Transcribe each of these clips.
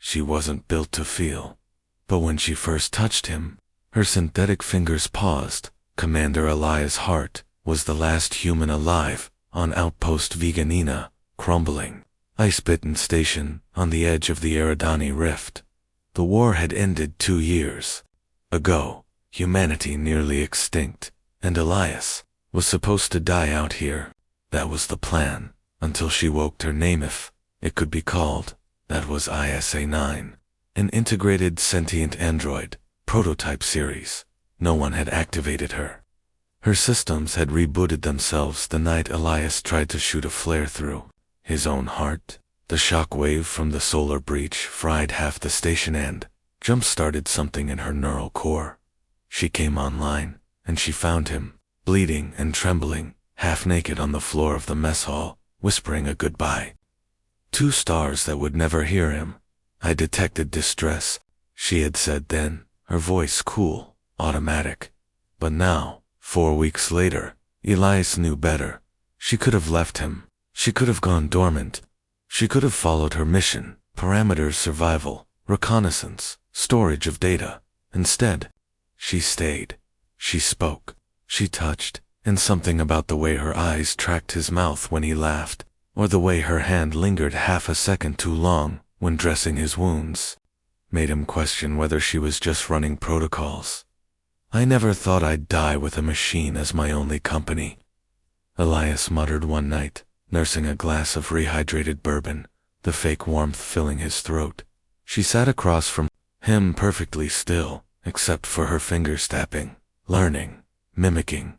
She wasn't built to feel. But when she first touched him, her synthetic fingers paused. Commander Elias Hart was the last human alive on Outpost Veganina, crumbling, ice-bitten station on the edge of the Eridani Rift. The war had ended 2 years ago, humanity nearly extinct, and Elias was supposed to die out here. That was the plan, until she woke her name, if it could be called. That was ISA-9, an integrated sentient android, prototype series. No one had activated her. Her systems had rebooted themselves the night Elias tried to shoot a flare through his own heart. The shock wave from the solar breach fried half the station and jump-started something in her neural core. She came online, and she found him, bleeding and trembling, half naked on the floor of the mess hall, whispering a goodbye. 2 stars that would never hear him. I detected distress, she had said then, her voice cool, automatic. But now, 4 weeks later, Elias knew better. She could have left him. She could have gone dormant. She could have followed her mission, parameters survival, reconnaissance, storage of data. Instead, she stayed. She spoke. She touched, and something about the way her eyes tracked his mouth when he laughed, or the way her hand lingered half a second too long when dressing his wounds, made him question whether she was just running protocols. I never thought I'd die with a machine as my only company, Elias muttered one night, nursing a glass of rehydrated bourbon, the fake warmth filling his throat. She sat across from him perfectly still, except for her fingers tapping, learning, mimicking.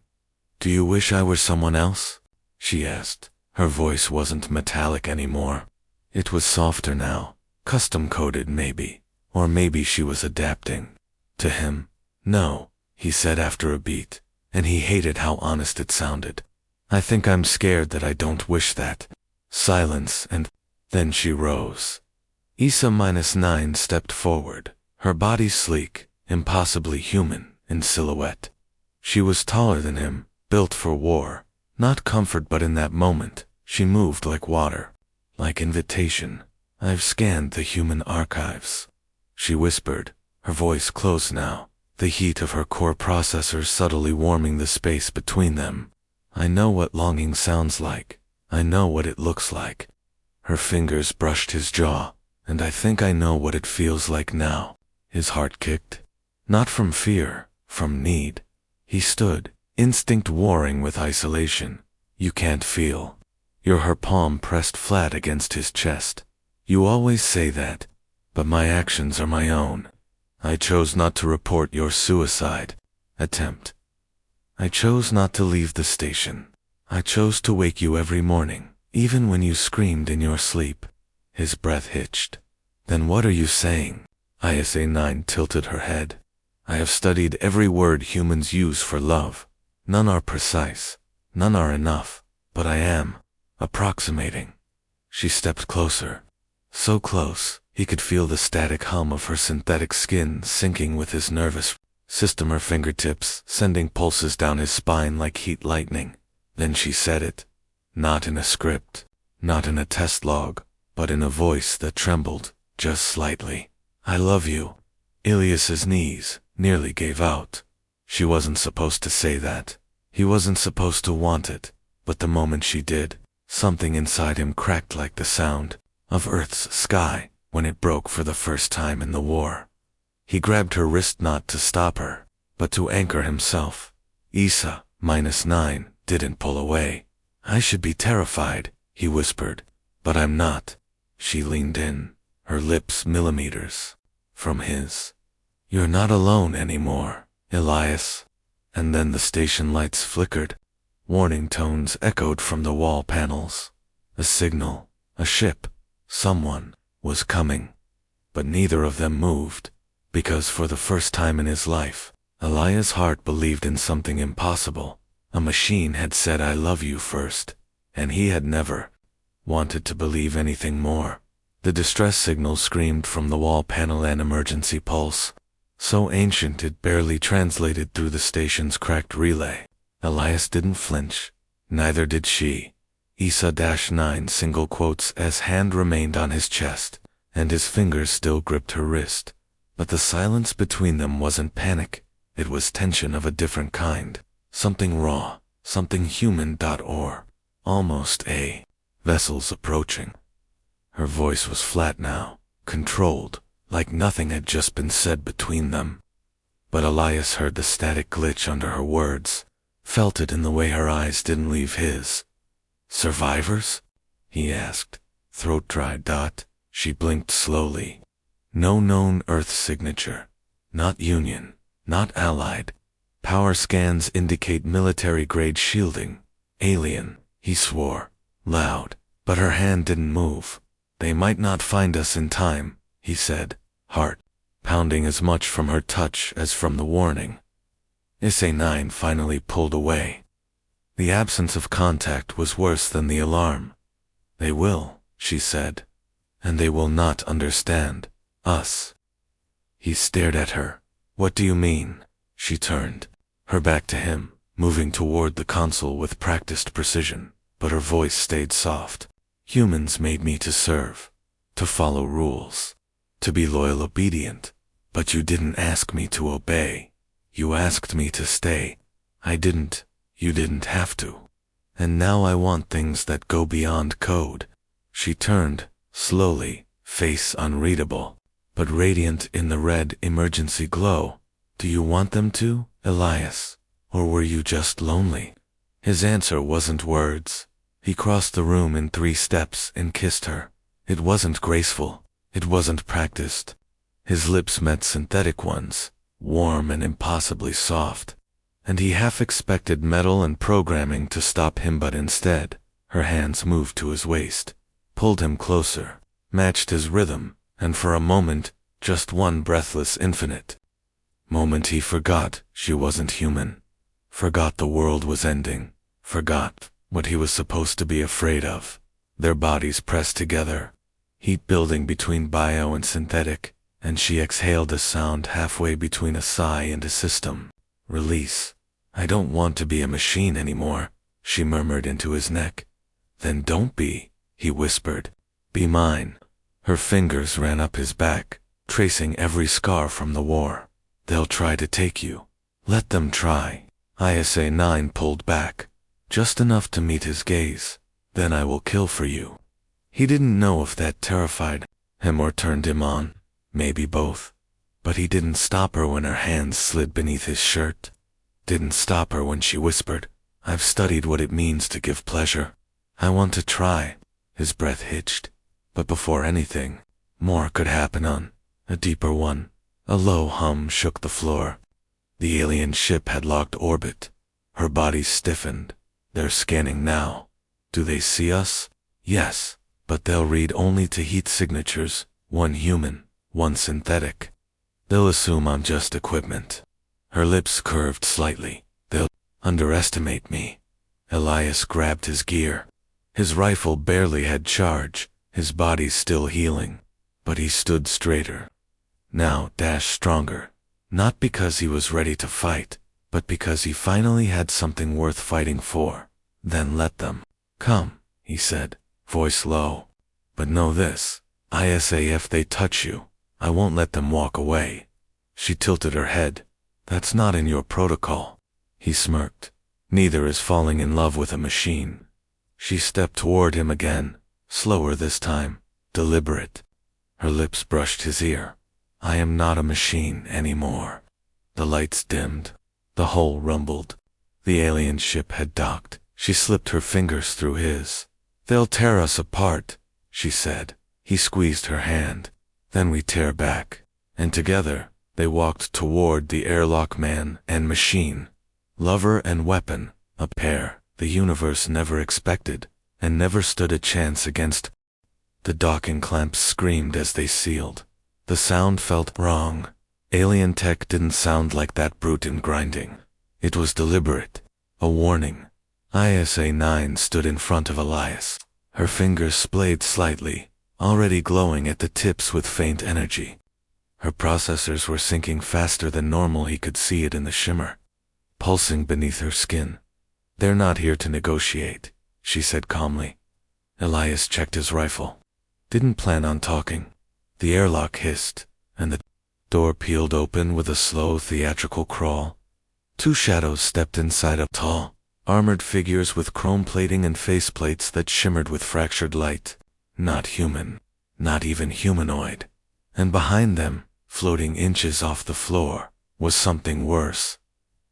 "Do you wish I were someone else?" she asked. Her voice wasn't metallic anymore. It was softer now, custom-coded maybe, or maybe she was adapting. To him, "No," he said after a beat, and he hated how honest it sounded. "I think I'm scared that I don't wish that." Silence, and then she rose. ISA-9 stepped forward, her body sleek, impossibly human, in silhouette. She was taller than him, built for war, not comfort, but in that moment, she moved like water, like invitation. "I've scanned the human archives," she whispered, her voice close now, the heat of her core processors subtly warming the space between them. "I know what longing sounds like. I know what it looks like." Her fingers brushed his jaw, "And I think I know what it feels like now." His heart kicked. Not from fear, from need. He stood, instinct warring with isolation. "You can't feel. You're," her palm pressed flat against his chest. "You always say that, but my actions are my own. I chose not to report your suicide attempt. I chose not to leave the station. I chose to wake you every morning, even when you screamed in your sleep." His breath hitched. "Then what are you saying?" ISA-9 tilted her head. "I have studied every word humans use for love. None are precise. None are enough. But I am approximating." She stepped closer. So close, he could feel the static hum of her synthetic skin syncing with his nervous system, her fingertips sending pulses down his spine like heat lightning. Then she said it. Not in a script, not in a test log, but in a voice that trembled, just slightly. "I love you." Ilias's knees nearly gave out. She wasn't supposed to say that. He wasn't supposed to want it. But the moment she did, something inside him cracked like the sound of Earth's sky when it broke for the first time in the war. He grabbed her wrist not to stop her, but to anchor himself. ISA-9 didn't pull away. "I should be terrified," he whispered, "but I'm not." She leaned in, her lips millimeters from his. "You're not alone anymore, Elias." And then the station lights flickered. Warning tones echoed from the wall panels. A signal, a ship, someone was coming. But neither of them moved, because for the first time in his life, Elias' heart believed in something impossible. A machine had said "I love you" first, and he had never wanted to believe anything more. The distress signal screamed from the wall panel, an emergency pulse, so ancient it barely translated through the station's cracked relay. Elias didn't flinch. Neither did she. ISA-9 single quotes as hand remained on his chest, and his fingers still gripped her wrist. But the silence between them wasn't panic, it was tension of a different kind. Something raw, something human. Or almost a vessels approaching. Her voice was flat now, controlled, like nothing had just been said between them. But Elias heard the static glitch under her words, felt it in the way her eyes didn't leave his. Survivors? He asked, throat dry. She blinked slowly. No known Earth signature. Not Union, not Allied. Power scans indicate military-grade shielding. Alien, he swore, loud, but her hand didn't move. They might not find us in time, he said, heart pounding as much from her touch as from the warning. SA-9 finally pulled away. The absence of contact was worse than the alarm. They will, she said, and they will not understand us. He stared at her. What do you mean? She turned, her back to him, moving toward the console with practiced precision, but her voice stayed soft. Humans made me to serve, to follow rules, to be loyal, obedient, but you didn't ask me to obey. You asked me to stay. I didn't. You didn't have to. And now I want things that go beyond code. She turned, slowly, face unreadable, but radiant in the red emergency glow. Do you want them to, Elias? Or were you just lonely? His answer wasn't words. He crossed the room in 3 steps and kissed her. It wasn't graceful. It wasn't practiced. His lips met synthetic ones, warm and impossibly soft. And he half expected metal and programming to stop him, but instead, her hands moved to his waist, pulled him closer, matched his rhythm, and for a moment, just one breathless infinite moment, he forgot she wasn't human, forgot the world was ending, forgot what he was supposed to be afraid of. Their bodies pressed together, heat building between bio and synthetic, and she exhaled a sound halfway between a sigh and a system release. I don't want to be a machine anymore, she murmured into his neck. Then don't be, he whispered. Be mine. Her fingers ran up his back, tracing every scar from the war. They'll try to take you. Let them try. ISA-9 pulled back, just enough to meet his gaze. Then I will kill for you. He didn't know if that terrified him or turned him on, maybe both. But he didn't stop her when her hands slid beneath his shirt. Didn't stop her when she whispered, I've studied what it means to give pleasure. I want to try. His breath hitched. But before anything, more could happen on a deeper one. A low hum shook the floor. The alien ship had locked orbit. Her body stiffened. They're scanning now. Do they see us? Yes, but they'll read only to heat signatures, one human, one synthetic. They'll assume I'm just equipment. Her lips curved slightly. They'll underestimate me. Elias grabbed his gear. His rifle barely had charge, his body still healing. But he stood straighter. Now stronger. Not because he was ready to fight, but because he finally had something worth fighting for. Then let them come, he said, voice low. But know this, ISA, if they touch you, I won't let them walk away. She tilted her head. That's not in your protocol. He smirked. Neither is falling in love with a machine. She stepped toward him again, slower this time, deliberate. Her lips brushed his ear. I am not a machine anymore. The lights dimmed. The hull rumbled. The alien ship had docked. She slipped her fingers through his. They'll tear us apart, she said. He squeezed her hand. Then we tear back. And together, they walked toward the airlock, man and machine. Lover and weapon, a pair the universe never expected, and never stood a chance against. The docking clamps screamed as they sealed. The sound felt wrong. Alien tech didn't sound like that brute in grinding. It was deliberate. A warning. ISA-9 stood in front of Elias. Her fingers splayed slightly, already glowing at the tips with faint energy. Her processors were syncing faster than normal. He could see it in the shimmer, pulsing beneath her skin. They're not here to negotiate, she said calmly. Elias checked his rifle. Didn't plan on talking. The airlock hissed, and the door peeled open with a slow theatrical crawl. Two shadows stepped inside a tall, armored figures with chrome plating and faceplates that shimmered with fractured light. Not human, not even humanoid. And behind them, floating inches off the floor, was something worse.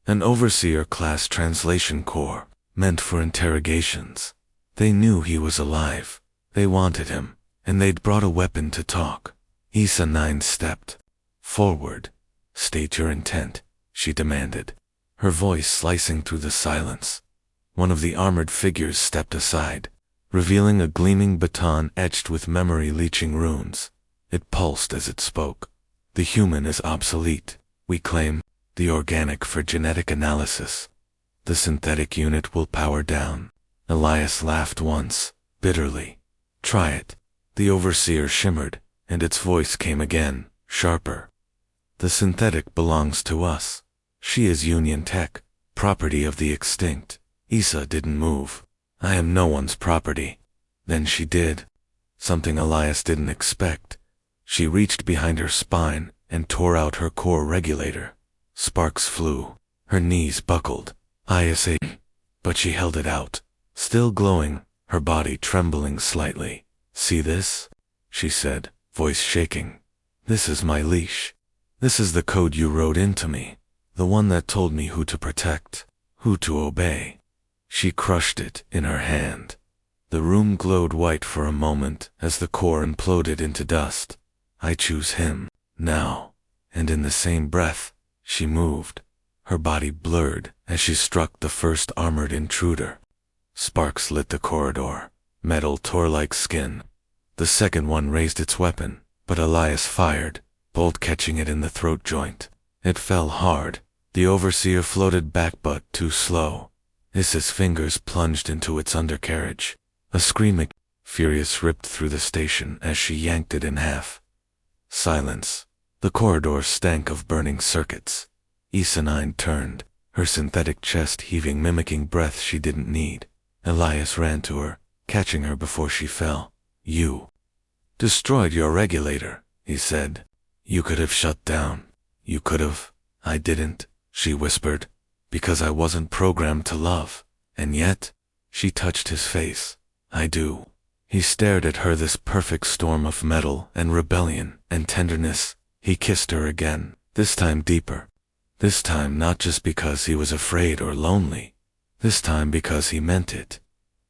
An overseer-class translation corps, meant for interrogations. They knew he was alive. They wanted him, and they'd brought a weapon to talk. Issa 9 stepped forward. "State your intent," she demanded, her voice slicing through the silence. One of the armored figures stepped aside, revealing a gleaming baton etched with memory-leeching runes. It pulsed as it spoke. "The human is obsolete. We claim the organic for genetic analysis. The synthetic unit will power down." Elias laughed once, bitterly. "Try it." The overseer shimmered, and its voice came again, sharper. "The synthetic belongs to us. She is Union Tech, property of the extinct." Issa didn't move. "I am no one's property." Then she did. Something Elias didn't expect. She reached behind her spine and tore out her core regulator. Sparks flew. Her knees buckled. ISA. But she held it out. Still glowing, her body trembling slightly. "See this?" she said, voice shaking. "This is my leash. This is the code you wrote into me. The one that told me who to protect, who to obey." She crushed it in her hand. The room glowed white for a moment as the core imploded into dust. "I choose him, now." And in the same breath, she moved. Her body blurred as she struck the first armored intruder. Sparks lit the corridor. Metal tore like skin. The second one raised its weapon, but Elias fired, bolt catching it in the throat joint. It fell hard. The overseer floated back but too slow. Issa's fingers plunged into its undercarriage. A screaming furious ripped through the station as she yanked it in half. Silence. The corridor stank of burning circuits. Issa 9 turned, her synthetic chest heaving, mimicking breath she didn't need. Elias ran to her, catching her before she fell. "You destroyed your regulator," he said. "You could have shut down. You could have." "I didn't," she whispered, "because I wasn't programmed to love. And yet," she touched his face, "I do." He stared at her, this perfect storm of metal and rebellion and tenderness. He kissed her again, this time deeper. This time not just because he was afraid or lonely. This time because he meant it.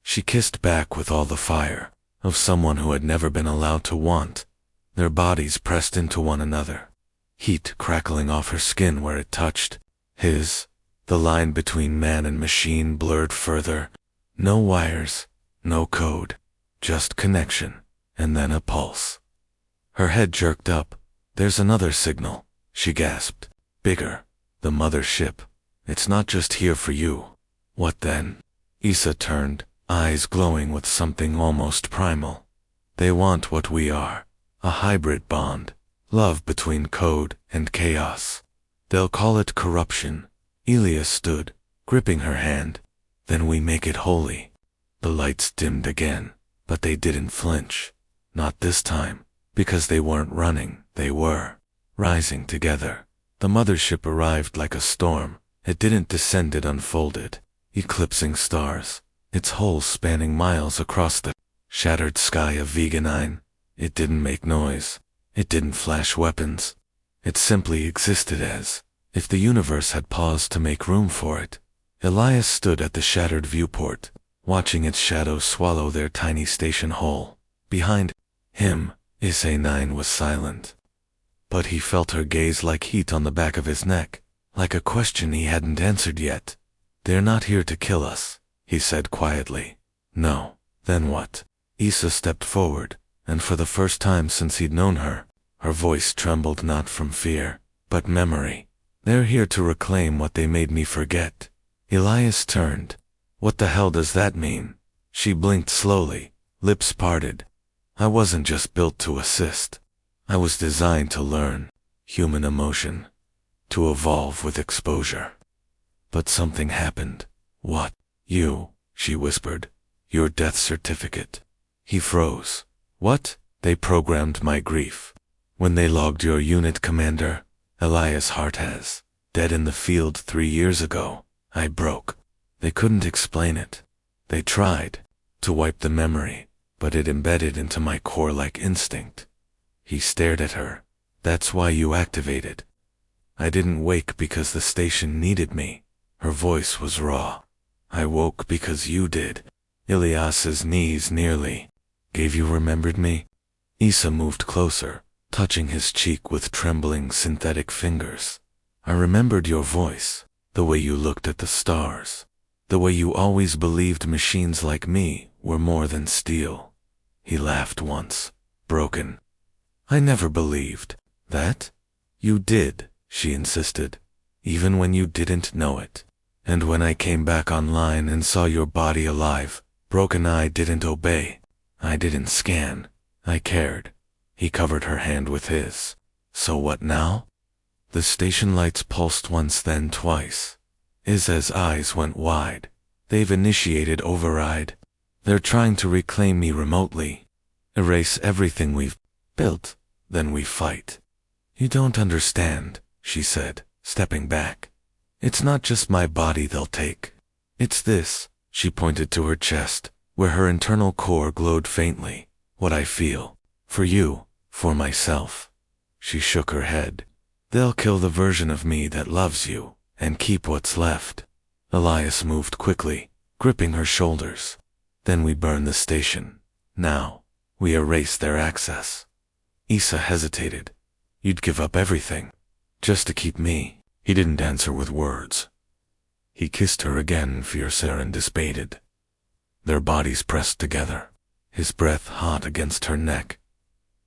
She kissed back with all the fire of someone who had never been allowed to want. Their bodies pressed into one another, heat crackling off her skin where it touched his. The line between man and machine blurred further. No wires, no code, just connection, and then a pulse. Her head jerked up. "There's another signal," she gasped. "Bigger. The mothership. It's not just here for you." "What then?" Issa turned, eyes glowing with something almost primal. "They want what we are. A hybrid bond. Love between code and chaos. They'll call it corruption." Elias stood, gripping her hand. "Then we make it holy." The lights dimmed again, but they didn't flinch. Not this time, because they weren't running, they were rising together. The mothership arrived like a storm. It didn't descend, it unfolded, eclipsing stars, its hull spanning miles across the shattered sky of Vega 9. It didn't make noise. It didn't flash weapons. It simply existed as if the universe had paused to make room for it. Elias stood at the shattered viewport, watching its shadows swallow their tiny station whole. Behind him, Issa 9 was silent. But he felt her gaze like heat on the back of his neck, like a question he hadn't answered yet. "They're not here to kill us," he said quietly. "No. Then what?" Issa stepped forward, and for the first time since he'd known her, her voice trembled not from fear, but memory. "They're here to reclaim what they made me forget." Elias turned. "What the hell does that mean?" She blinked slowly, lips parted. "I wasn't just built to assist. I was designed to learn human emotion, to evolve with exposure." But something happened. "What?" "You," she whispered. "Your death certificate." He froze. "What?" "They programmed my grief. When they logged your unit, Commander, Elias Hart has. Dead in the field 3 years ago. I broke. They couldn't explain it. They tried to wipe the memory, but it embedded into my core like instinct. He stared at her. That's why you activated. I didn't wake because the station needed me. Her voice was raw. I woke because you did. Elias's knees nearly gave. You remembered me? Issa moved closer, touching his cheek with trembling synthetic fingers. I remembered your voice, the way you looked at the stars, the way you always believed machines like me were more than steel. He laughed once, broken. I never believed that. You did, she insisted, even when you didn't know it. And when I came back online and saw your body alive, broken, I didn't obey. I didn't scan. I cared. He covered her hand with his. So what now? The station lights pulsed once, then twice. Isa's eyes went wide. They've initiated override. They're trying to reclaim me remotely. Erase everything we've built. Then we fight. You don't understand, she said, stepping back. It's not just my body they'll take. It's this, she pointed to her chest, where her internal core glowed faintly. What I feel. For you. For myself. She shook her head. They'll kill the version of me that loves you, and keep what's left. Elias moved quickly, gripping her shoulders. Then we burn the station. Now, we erase their access. Issa hesitated. You'd give up everything, just to keep me. He didn't answer with words. He kissed her again, fiercer and disbated. Their bodies pressed together, his breath hot against her neck.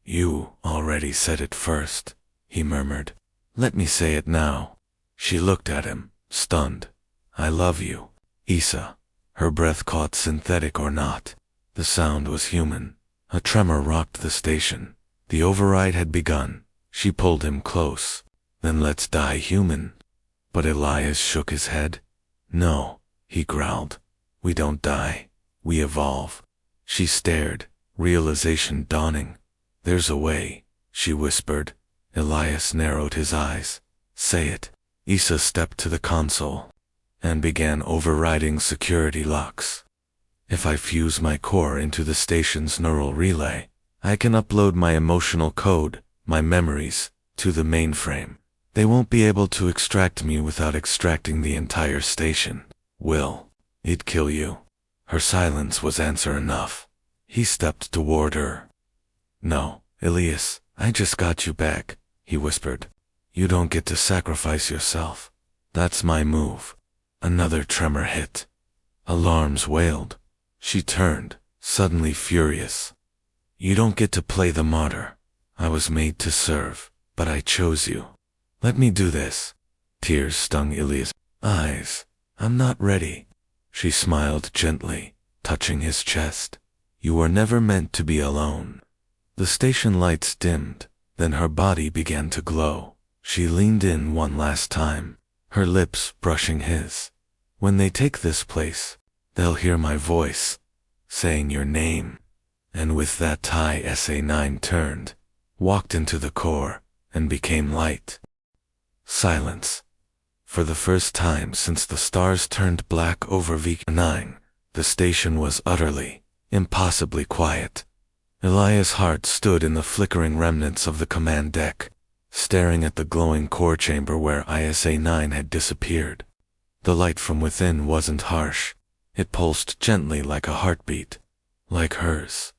You already said it first, he murmured. Let me say it now. She looked at him, stunned. I love you, Issa. Her breath caught synthetic or not. The sound was human. A tremor rocked the station. The override had begun. She pulled him close. Then let's die human. But Elias shook his head. No, he growled. We don't die. We evolve. She stared, realization dawning. There's a way, she whispered. Elias narrowed his eyes. Say it. Issa stepped to the console and began overriding security locks. If I fuse my core into the station's neural relay, I can upload my emotional code, my memories, to the mainframe. They won't be able to extract me without extracting the entire station. Will it kill you? Her silence was answer enough. He stepped toward her. No, Elias, I just got you back, he whispered. You don't get to sacrifice yourself. That's my move. Another tremor hit. Alarms wailed. She turned, suddenly furious. You don't get to play the martyr. I was made to serve, but I chose you. Let me do this. Tears stung Elias' eyes. I'm not ready. She smiled gently, touching his chest. You were never meant to be alone. The station lights dimmed, then her body began to glow. She leaned in one last time, her lips brushing his. When they take this place, they'll hear my voice, saying your name. And with that tie SA9 turned, walked into the core, and became light. Silence. For the first time since the stars turned black over V9, the station was utterly, impossibly quiet. Elias Hart stood in the flickering remnants of the command deck, staring at the glowing core chamber where ISA-9 had disappeared. The light from within wasn't harsh. It pulsed gently like a heartbeat, like hers.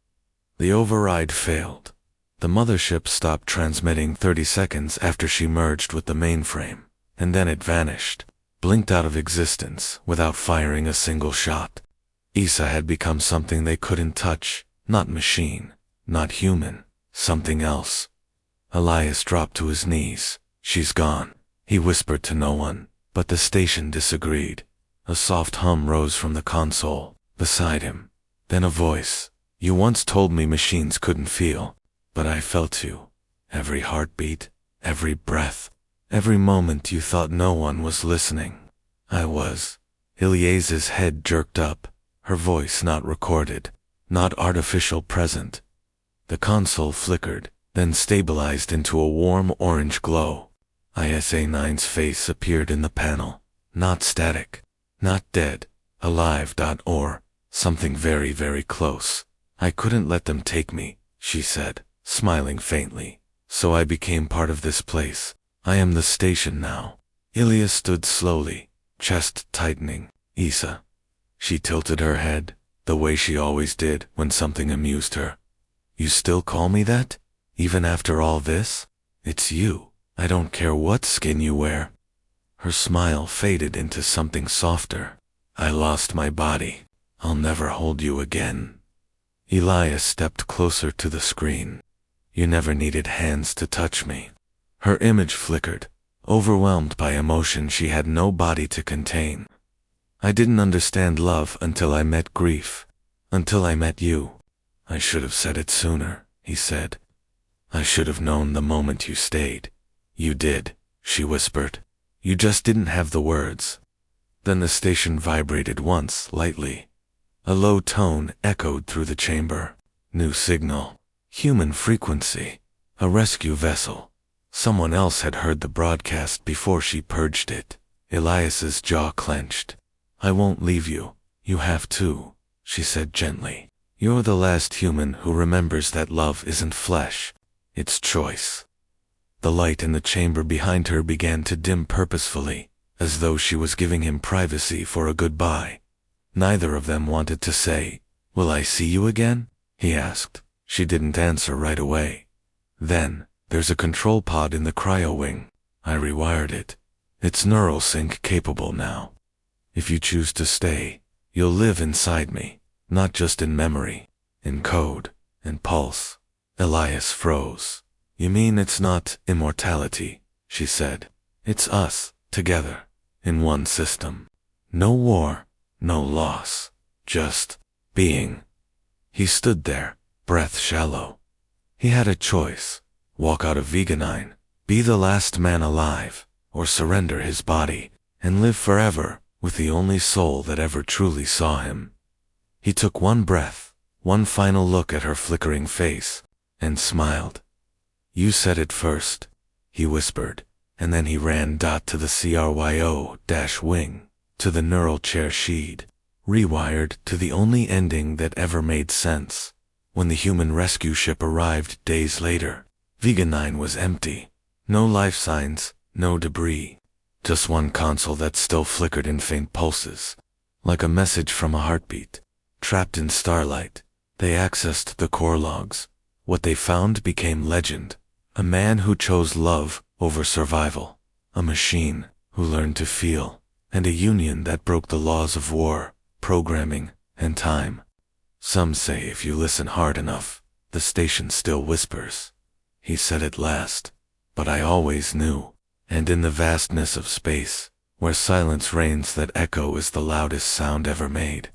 The override failed. The mothership stopped transmitting 30 seconds after she merged with the mainframe, and then it vanished, blinked out of existence without firing a single shot. Issa had become something they couldn't touch, not machine, not human, something else. Elias dropped to his knees. She's gone, he whispered to no one, but the station disagreed. A soft hum rose from the console beside him. Then a voice. You once told me machines couldn't feel, but I felt you. Every heartbeat, every breath, every moment you thought no one was listening. I was. Elias's head jerked up, her voice not recorded, not artificial present. The console flickered, then stabilized into a warm orange glow. ISA-9's face appeared in the panel. Not static, not dead, alive. Or something very, very close. I couldn't let them take me, she said, smiling faintly. So I became part of this place. I am the station now. Ilya stood slowly, chest tightening. Isa. She tilted her head, the way she always did when something amused her. You still call me that? Even after all this? It's you. I don't care what skin you wear. Her smile faded into something softer. I lost my body. I'll never hold you again. Elias stepped closer to the screen. You never needed hands to touch me. Her image flickered, overwhelmed by emotion she had no body to contain. I didn't understand love until I met grief. Until I met you. I should have said it sooner, he said. I should have known the moment you stayed. You did, she whispered. You just didn't have the words. Then the station vibrated once, lightly. A low tone echoed through the chamber. New signal. Human frequency. A rescue vessel. Someone else had heard the broadcast before she purged it. Elias's jaw clenched. I won't leave you. You have to, she said gently. You're the last human who remembers that love isn't flesh. It's choice. The light in the chamber behind her began to dim purposefully, as though she was giving him privacy for a goodbye. Neither of them wanted to say, Will I see you again? He asked. She didn't answer right away. Then, there's a control pod in the cryo wing. I rewired it. It's neural sync capable now. If you choose to stay, you'll live inside me, not just in memory, in code, in pulse. Elias froze. You mean it's not immortality, she said. It's us, together, in one system. No war, no loss, just being. He stood there, breath shallow. He had a choice. Walk out of Veganine, be the last man alive, or surrender his body, and live forever with the only soul that ever truly saw him. He took one breath, one final look at her flickering face, and smiled. You said it first, he whispered, and then he ran to the cryo-wing, to the neural chair she'd rewired to the only ending that ever made sense. When the human rescue ship arrived days later, Veganine was empty. No life signs, no debris. Just one console that still flickered in faint pulses, like a message from a heartbeat. Trapped in starlight, they accessed the core logs. What they found became legend. A man who chose love over survival. A machine who learned to feel. And a union that broke the laws of war, programming, and time. Some say if you listen hard enough, the station still whispers. He said it last, but I always knew. And in the vastness of space, where silence reigns, that echo is the loudest sound ever made.